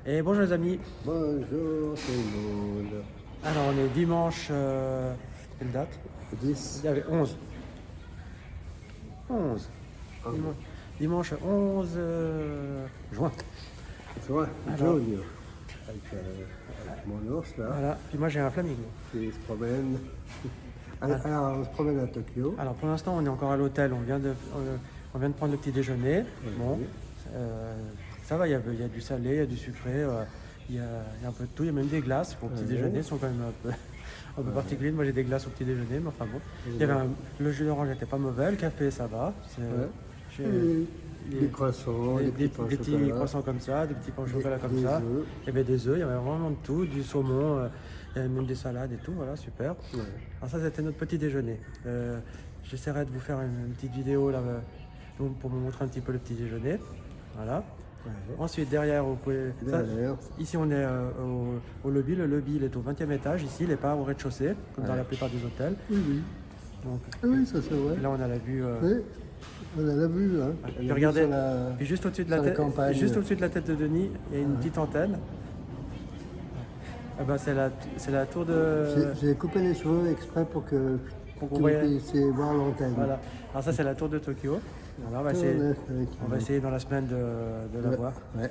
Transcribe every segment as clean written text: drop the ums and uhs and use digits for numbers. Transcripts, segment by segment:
Et bonjour les amis. Bonjour tout le monde. Alors on est dimanche, quelle date? 10. Il y avait 11. 11. Dimanche 11 juin. Juin, Alors. jaune. Avec mon ours là, Voilà. Puis moi j'ai un flamingo. qui se promène. Alors, on se promène à Tokyo. Alors pour l'instant on est encore à l'hôtel. On vient de prendre le petit déjeuner. Oui. Bon, ça va. Il y a du salé, il y a du sucré. Il y a un peu de tout. Il y a même des glaces pour le petit Oui. déjeuner. Ils sont quand même un peu particuliers. Moi j'ai des glaces au petit déjeuner, mais enfin bon. Il y avait le jus d'orange n'était pas mauvais. Le café ça va. Ouais. J'ai- Des croissants, des petits pains au des petits chocolat. croissants comme ça, des petits pains au chocolat comme des ça. œufs. Il y avait des œufs, il y avait vraiment de tout, du saumon, il y avait même des salades et tout, voilà, super. Ouais. Alors ça, c'était notre petit déjeuner. J'essaierai de vous faire une petite vidéo là, pour vous montrer un petit peu le petit déjeuner. Voilà. Ouais. Ensuite, derrière, vous pouvez... ça, Derrière. ici, on est au lobby. Le lobby, il est au 20e étage. Ici, il n'est pas au rez-de-chaussée, comme dans Ouais. la plupart des hôtels. Oui. Donc, Ah oui, ça c'est vrai. là, on a la vue... Oui, on a la vue. Hein. On a Puis la regardez, vue sur la- puis juste au-dessus de la sur la tête, campagne. juste au-dessus de la tête de Denis, il y a une petite antenne. Ah ben, c'est la tour de. J'ai coupé les cheveux exprès pour que Pour que vous vous voyez- puissiez voir l'antenne. Voilà. Alors ça c'est la tour de Tokyo. Voilà, on va essayer dans la semaine de la voir. Ouais.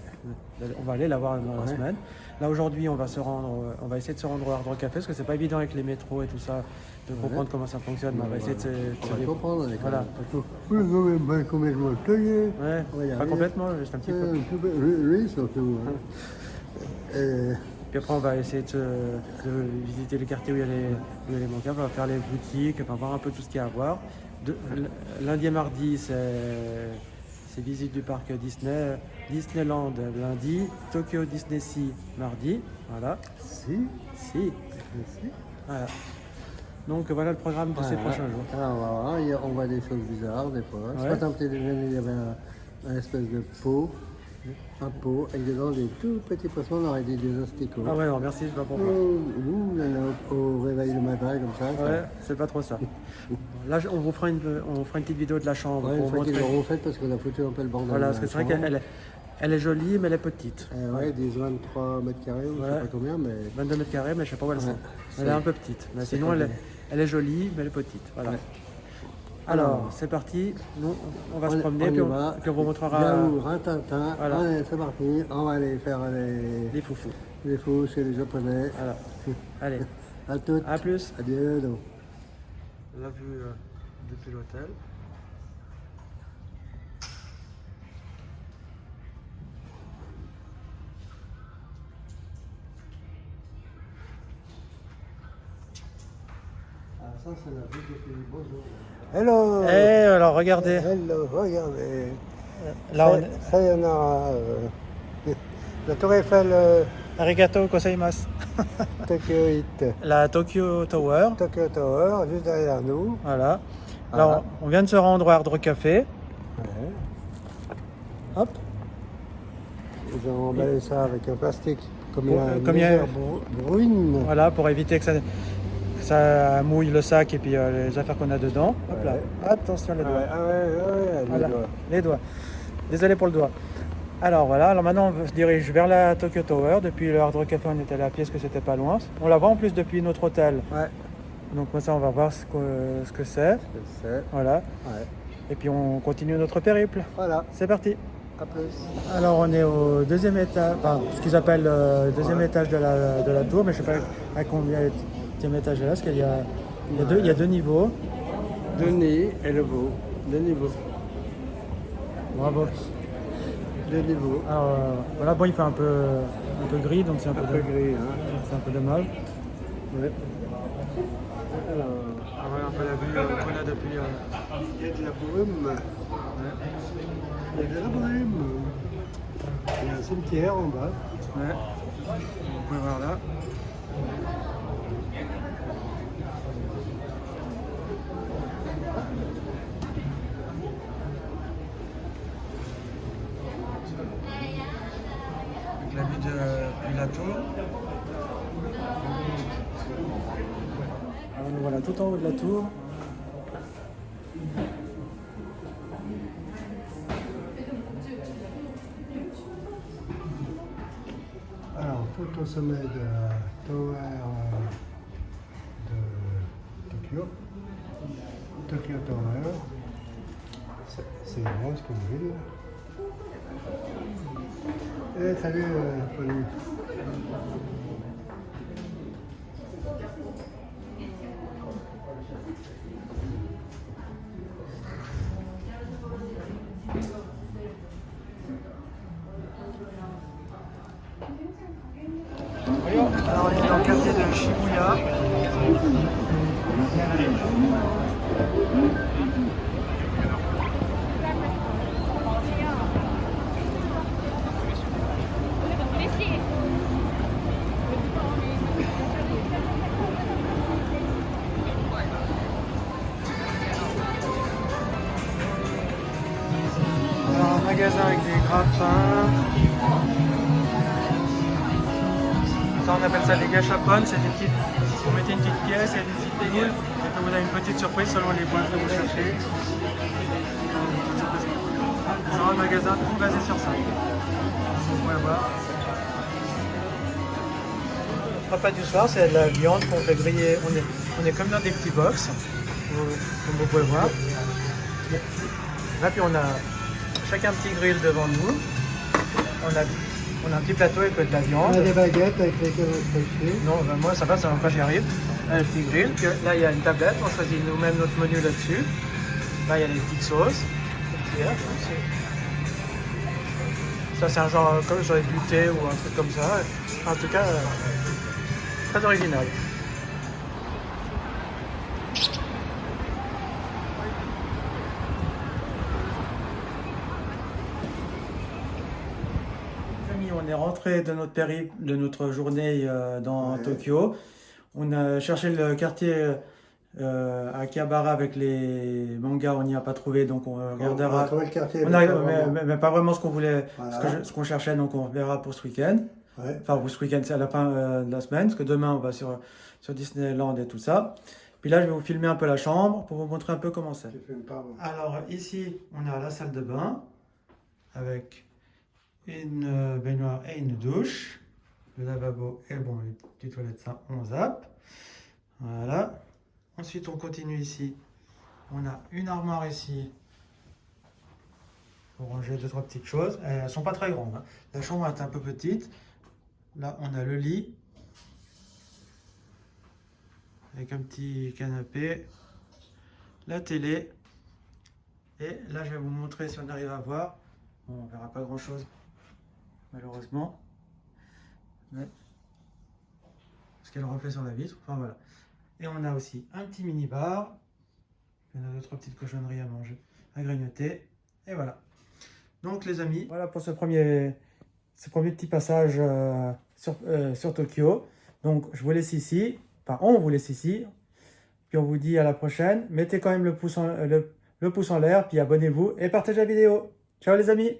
On va aller la voir dans la Ouais. semaine. Là aujourd'hui on va essayer de se rendre au Hard Rock Café parce que c'est pas évident avec les métros et tout ça de comprendre comment ça fonctionne. Mais on va essayer de On va comprendre avec Voilà. Vous avez bien complètement taillé. Ouais, On va y pas arriver. complètement, juste un petit peu. Oui, surtout. Hein. Puis après, on va essayer de visiter les quartiers où il y a les manquables, on va faire les boutiques, on va voir un peu tout ce qu'il y a à voir. Lundi et mardi, c'est visite du parc Disney, Disneyland lundi, Tokyo Disney Sea mardi, voilà. Si. Si, voilà. Donc voilà le programme de ces prochains jours. Alors, on va voir, on voit des choses bizarres des fois. Ce Ouais. matin, au petit déjeuner, il y avait un espèce de pot. Un pot avec dedans des tout petits poissons, on aurait dit des asticots. Ah ouais, non, merci, je sais pas pourquoi. Ouh, là, au réveil le matin, comme ça. Ouais, c'est pas trop ça. Là, on vous fera une petite vidéo de la chambre Ouais, une pour fois qu'ils montrer. l'auront fait parce qu'on a foutu un peu le bordel. Voilà, dans parce que la c'est vrai chambre. qu'elle est jolie, mais elle est petite. Ouais, des 23 mètres carrés, ou je sais Ouais. pas combien, mais. 22 mètres carrés, mais je sais pas où elles sont. Ouais, Elle est un peu petite. Mais c'est sinon, pas elle est jolie, mais elle est petite. Voilà. Ouais. Alors, c'est parti. Nous, on va se promener, y puis va. puis on vous montrera Yaourt, Rintintin. Voilà. Allez, c'est parti. On va aller faire les foufous. les fous chez les Japonais. Voilà. Allez, À toutes. à plus. Adieu. Donc. La vue depuis l'hôtel. Ça, c'est la vue depuis le bonjour. Hello. Eh, alors, regardez. Hello, regardez. Là, on est... Sayonara. La tour Eiffel, Arigato gozaimasu. Tokyo It. La Tokyo Tower. Tokyo Tower, juste derrière nous. Voilà. Voilà. Là, on vient de se rendre au Hard Rock Café. Ouais. Hop. Ils ont emballé ça avec un plastique comme Comme il y a- légère brune. Voilà, pour éviter que ça mouille le sac et puis les affaires qu'on a dedans. Hop là. Ouais. Attention les doigts. Ouais, Voilà, les doigts. les doigts. Désolé pour le doigt. Alors voilà, alors maintenant on se dirige vers la Tokyo Tower. Depuis le Hard Rock Café, on était allé à pied parce que c'était pas loin. On la voit en plus depuis notre hôtel. Ouais, Donc moi ça, on va voir ce que c'est. je sais. Voilà. Ouais. Et puis on continue notre périple. Voilà, C'est parti. à plus. Alors on est au deuxième étage, enfin ce qu'ils appellent le deuxième étage de la tour, mais je sais pas à combien le deuxième étage est là, parce qu'il y a deux niveaux. Denis et le veau. Deux niveaux. Bravo. Deux niveaux. Alors voilà, bon il fait un peu gris, donc c'est un Un peu peu gris, hein. c'est un peu dommage. Ouais. Alors, Ah ouais, un peu la vue qu'on a depuis. il y a de la brume. Il y a de la brume. Il y a un cimetière en bas. Ouais. Vous pouvez voir là. Avec la vue de la tour. Alors nous voilà tout en haut de la tour. tout au sommet de Tower de Tokyo. Tokyo Tower. C'est immense comme ville. Salut, Pauline. Alors on est dans le quartier de Shibuya. Alors un magasin avec des grappins. Ça, on appelle ça des gâchapones, c'est des petites. Vous mettez une petite pièce et des petites boules, et puis vous avez une petite surprise selon les boîtes que vous cherchez. C'est un magasin tout basé sur ça. Vous pouvez voir. Le repas du soir, c'est de la viande qu'on fait griller. On est comme dans des petits box, comme vous pouvez voir. Là, puis on a chacun un petit grill devant nous. On a un petit plateau avec de la viande. On a des baguettes avec lesquelles on peut pêcher. Non, ben moi ça va, ça va pas, j'y arrive. Là, le petit grill. Puis là, il y a une tablette, on choisit nous-mêmes notre menu là-dessus. Là, il y a les petites sauces. Ça, c'est un genre comme j'aurais du thé ou un truc comme ça. En tout cas, très original. On est rentré de notre périple, de notre journée dans Tokyo. On a cherché le quartier Akihabara avec les mangas, on n'y a pas trouvé, donc on regardera. On a trouvé le quartier. Mais pas vraiment ce qu'on voulait, Voilà. ce qu'on cherchait, donc on verra pour ce week-end. Ouais. Enfin, pour ce week-end, c'est à la fin de la semaine, parce que demain on va sur Disneyland et tout ça. Puis là, je vais vous filmer un peu la chambre pour vous montrer un peu comment c'est. Alors ici, on est à la salle de bain avec une baignoire et une douche, le lavabo et bon, les petites toilettes, ça on zappe. Voilà. Ensuite, on continue ici. On a une armoire ici pour ranger 2-3 petites choses. Elles ne sont pas très grandes, hein. La chambre est un peu petite. Là, on a le lit avec un petit canapé, la télé. Et là, je vais vous montrer si on arrive à voir. Bon, on verra pas grand-chose, malheureusement. Mais parce qu'elle reflet sur la vitre. Enfin voilà. Et on a aussi un petit mini-bar. Il y en a 2-3 petites cochonneries à manger, à grignoter. Et voilà. Donc les amis, voilà pour ce premier petit passage sur Tokyo. Donc je vous laisse ici. Enfin, on vous laisse ici. Puis on vous dit à la prochaine. Mettez quand même le pouce en l'air. Puis abonnez-vous et partagez la vidéo. Ciao les amis!